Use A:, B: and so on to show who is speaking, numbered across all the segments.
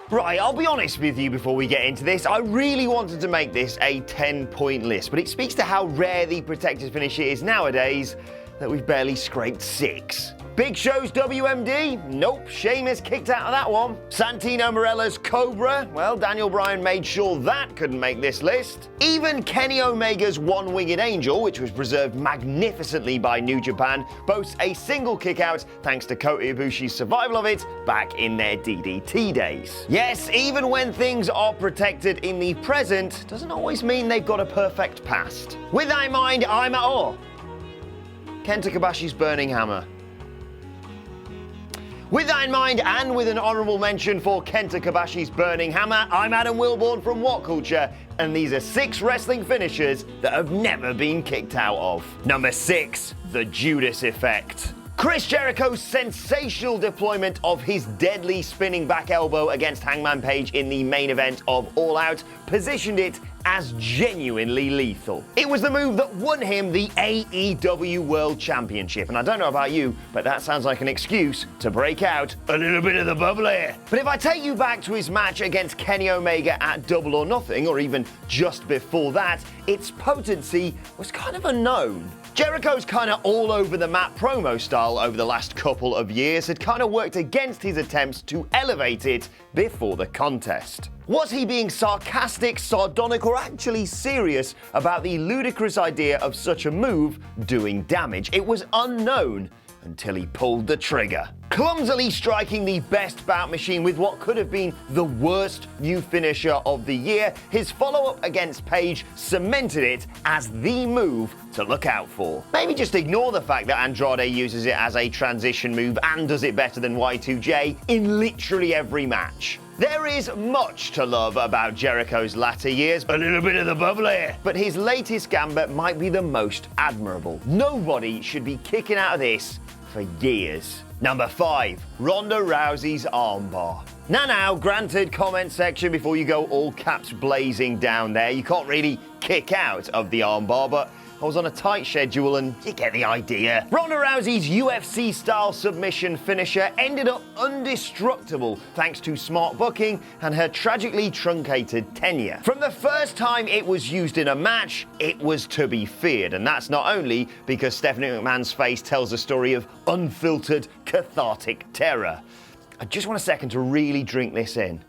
A: Right, I'll be honest with you before we get into this. I really wanted to make this a 10-point list, but it speaks to how rare the protected finish is nowadays that we've barely scraped 6. Big Show's WMD? Nope, Sheamus kicked out of that one. Santino Marella's Cobra? Well, Daniel Bryan made sure that couldn't make this list. Even Kenny Omega's One-Winged Angel, which was preserved magnificently by New Japan, boasts a single kick-out thanks to Kota Ibushi's survival of it back in their DDT days. Yes, even when things are protected in the present, doesn't always mean they've got a perfect past. With that in mind, I'm at Kenta Kobashi's Burning Hammer. With that in mind, and with an honourable mention for Kenta Kobashi's Burning Hammer, I'm Adam Wilborn from What Culture, and these are 6 wrestling finishers that have never been kicked out of. Number 6, the Judas Effect. Chris Jericho's sensational deployment of his deadly spinning back elbow against Hangman Page in the main event of All Out positioned it as genuinely lethal. It was the move that won him the AEW World Championship, and I don't know about you, but that sounds like an excuse to break out a little bit of the bubbly. But if I take you back to his match against Kenny Omega at Double or Nothing, or even just before that, its potency was kind of unknown. Jericho's kind of all over the map promo style over the last couple of years had kind of worked against his attempts to elevate it before the contest. Was he being sarcastic, sardonic, or actually serious about the ludicrous idea of such a move doing damage? It was unknown until he pulled the trigger. Clumsily striking the best bout machine with what could have been the worst new finisher of the year, his follow-up against Page cemented it as the move to look out for. Maybe just ignore the fact that Andrade uses it as a transition move and does it better than Y2J in literally every match. There is much to love about Jericho's latter years, a little bit of the bubbly, but his latest gambit might be the most admirable. Nobody should be kicking out of this for years. Number 5, Ronda Rousey's Armbar. Now, granted, comment section before you go all caps blazing down there. You can't really kick out of the armbar, but I was on a tight schedule and you get the idea. Ronda Rousey's UFC-style submission finisher ended up indestructible thanks to smart booking and her tragically truncated tenure. From the first time it was used in a match, it was to be feared, and that's not only because Stephanie McMahon's face tells a story of unfiltered, cathartic terror. I just want a second to really drink this in.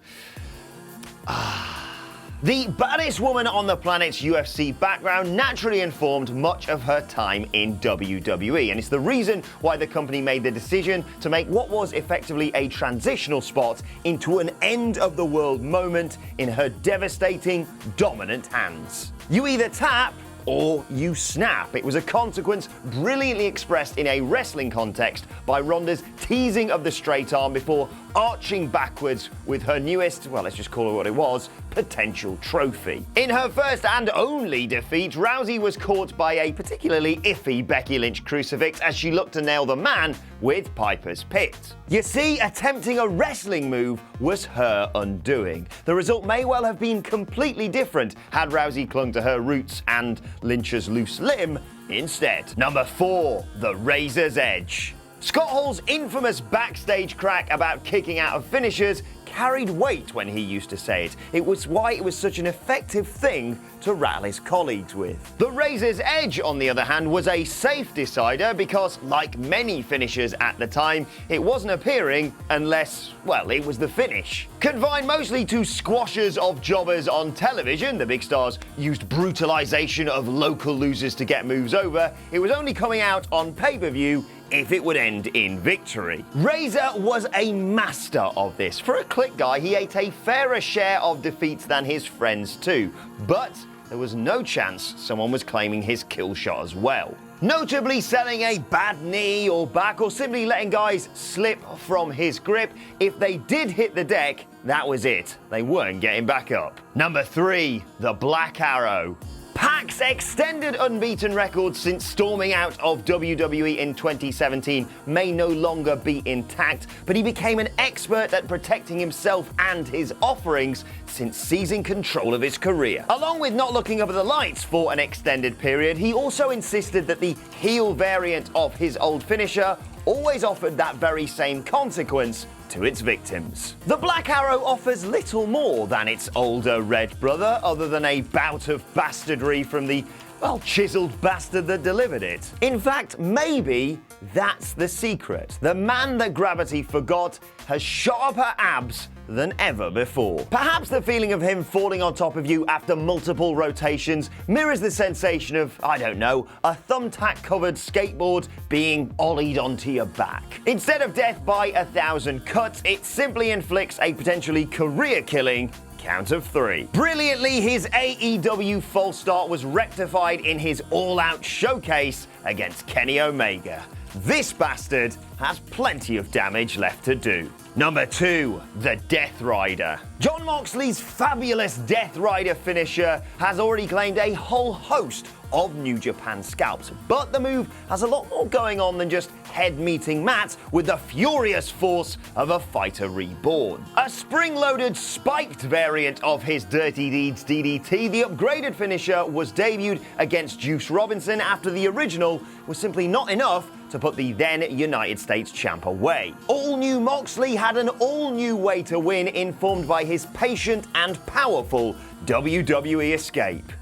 A: The baddest woman on the planet's UFC background naturally informed much of her time in WWE, and it's the reason why the company made the decision to make what was effectively a transitional spot into an end-of-the-world moment in her devastating, dominant hands. You either tap or you snap. It was a consequence brilliantly expressed in a wrestling context by Ronda's teasing of the straight arm before arching backwards with her newest, well, let's just call it what it was, potential trophy. In her first and only defeat, Rousey was caught by a particularly iffy Becky Lynch crucifix as she looked to nail the man with Piper's Pit. You see, attempting a wrestling move was her undoing. The result may well have been completely different had Rousey clung to her roots and Lynch's loose limb instead. Number 4, the Razor's Edge. Scott Hall's infamous backstage crack about kicking out of finishers carried weight when he used to say it. It was why it was such an effective thing to rattle his colleagues with. The Razor's Edge, on the other hand, was a safe decider because, like many finishers at the time, it wasn't appearing unless, well, it was the finish. Confined mostly to squashes of jobbers on television, the big stars used brutalization of local losers to get moves over. It was only coming out on pay-per-view if it would end in victory. Razor was a master of this. For a Click guy, he ate a fairer share of defeats than his friends too, but there was no chance someone was claiming his kill shot as well. Notably selling a bad knee or back, or simply letting guys slip from his grip. If they did hit the deck, that was it. They weren't getting back up. Number 3, the Black Arrow. Pac's extended unbeaten record since storming out of WWE in 2017 may no longer be intact, but he became an expert at protecting himself and his offerings since seizing control of his career. Along with not looking up at the lights for an extended period, he also insisted that the heel variant of his old finisher always offered that very same consequence to its victims. The Black Arrow offers little more than its older red brother, other than a bout of bastardry from the, well, chiseled bastard that delivered it. In fact, maybe that's the secret. The man that gravity forgot has sharper abs than ever before. Perhaps the feeling of him falling on top of you after multiple rotations mirrors the sensation of, I don't know, a thumbtack-covered skateboard being ollied onto your back. Instead of death by 1,000 cuts, it simply inflicts a potentially career-killing count of 3. Brilliantly, his AEW false start was rectified in his all-out showcase against Kenny Omega. This bastard has plenty of damage left to do. Number 2, the Death Rider. Jon Moxley's fabulous Death Rider finisher has already claimed a whole host of New Japan scalps, but the move has a lot more going on than just head meeting mats with the furious force of a fighter reborn. A spring-loaded spiked variant of his Dirty Deeds DDT, the upgraded finisher was debuted against Juice Robinson after the original was simply not enough to put the then United States champ away. All-new Moxley had an all-new way to win, informed by his patient and powerful WWE escape.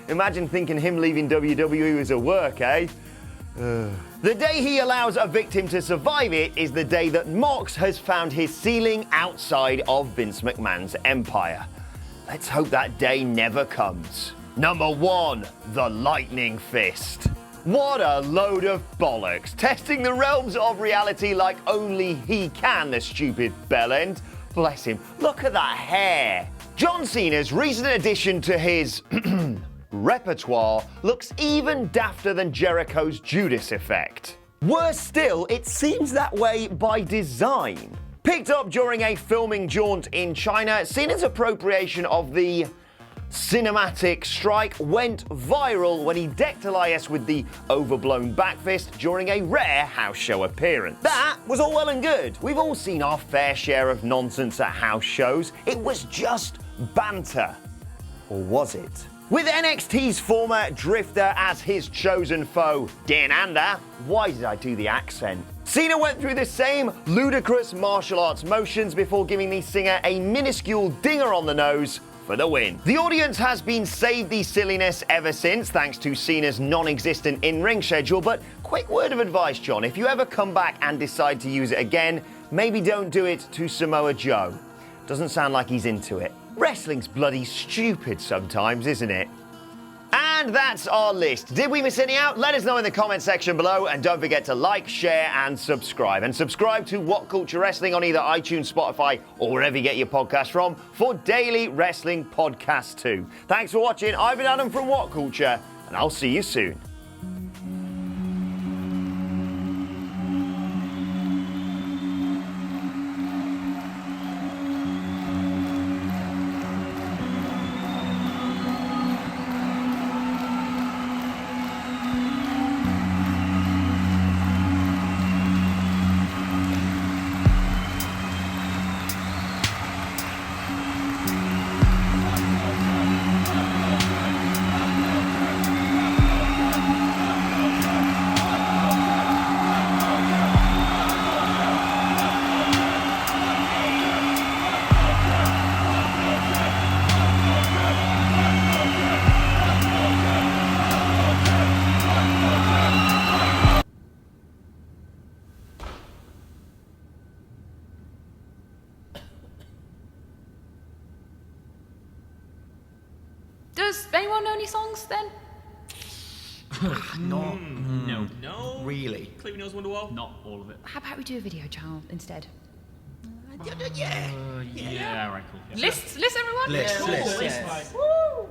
A: Imagine thinking him leaving WWE was a work, eh? The day he allows a victim to survive it is the day that Mox has found his ceiling outside of Vince McMahon's empire. Let's hope that day never comes. Number 1, the Lightning Fist. What a load of bollocks. Testing the realms of reality like only he can, the stupid bellend. Bless him. Look at that hair. John Cena's recent addition to his repertoire looks even dafter than Jericho's Judas Effect. Worse still, it seems that way by design. Picked up during a filming jaunt in China, Cena's appropriation of the cinematic strike went viral when he decked Elias with the overblown backfist during a rare house show appearance. That was all well and good. We've all seen our fair share of nonsense at house shows. It was just banter. Or was it? With NXT's former drifter as his chosen foe, Dan Ander. Why did I do the accent? Cena went through the same ludicrous martial arts motions before giving the singer a minuscule dinger on the nose for the win. The audience has been saved the silliness ever since, thanks to Cena's non-existent in-ring schedule, but quick word of advice, John, if you ever come back and decide to use it again, maybe don't do it to Samoa Joe. Doesn't sound like he's into it. Wrestling's bloody stupid sometimes, isn't it? And that's our list. Did we miss any out? Let us know in the comment section below, and don't forget to like, share, and subscribe. And subscribe to What Culture Wrestling on either iTunes, Spotify, or wherever you get your podcast from for daily wrestling podcasts too. Thanks for watching. I've been Adam from What Culture, and I'll see you soon.
B: Does anyone know any songs then?
C: No. Really?
D: Clearly knows Wonderwall.
E: Not all of it.
B: How about we do a video channel instead?
C: Yeah.
E: Yeah, right, cool. Yeah.
B: List everyone?
C: List.
D: List.
B: Woo!